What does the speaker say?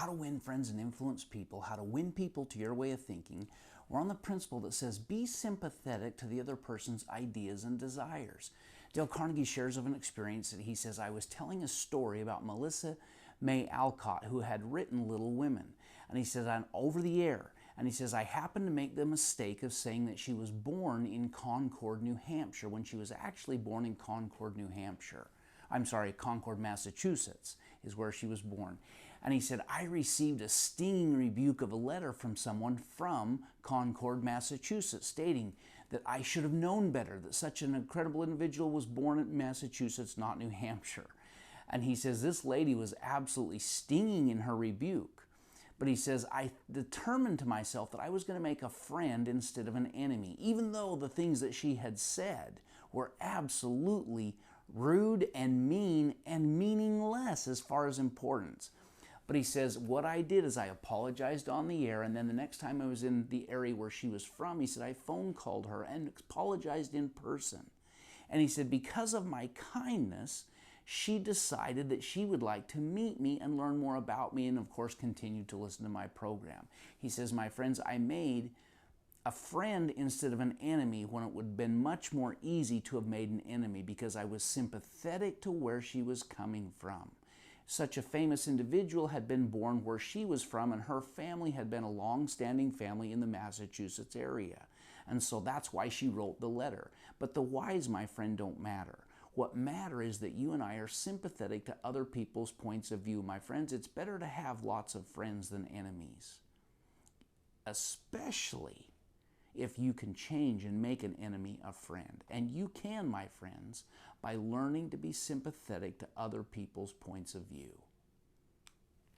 to win friends and influence people, how to win people to your way of thinking. We're on the principle that says be sympathetic to the other person's ideas and desires. Dale Carnegie shares of an experience that he says, I was telling a story about Melissa May Alcott, who had written Little Women. And he says, I'm over the air. And he says, I happened to make the mistake of saying that she was born in Concord, New Hampshire, when she was actually born in Concord, New Hampshire. I'm sorry, Concord, Massachusetts is where she was born. And he said, I received a stinging rebuke of a letter from someone from Concord, Massachusetts, stating that I should have known better, that such an incredible individual was born in Massachusetts, not New Hampshire. And he says, this lady was absolutely stinging in her rebuke. But he says, I determined to myself that I was going to make a friend instead of an enemy, even though the things that she had said were absolutely rude and mean and meaningless as far as importance. But he says, what I did is I apologized on the air, and then the next time I was in the area where she was from, he said, I phone called her and apologized in person. And he said, because of my kindness, she decided that she would like to meet me and learn more about me, and of course continued to listen to my program. He says, my friends, I made a friend instead of an enemy when it would have been much more easy to have made an enemy, because I was sympathetic to where she was coming from. Such a famous individual had been born where she was from, and her family had been a long-standing family in the Massachusetts area. And so that's why she wrote the letter. But the whys, my friend, don't matter. What matters is that you and I are sympathetic to other people's points of view. My friends, it's better to have lots of friends than enemies, especially if you can change and make an enemy a friend. And you can, my friends, by learning to be sympathetic to other people's points of view.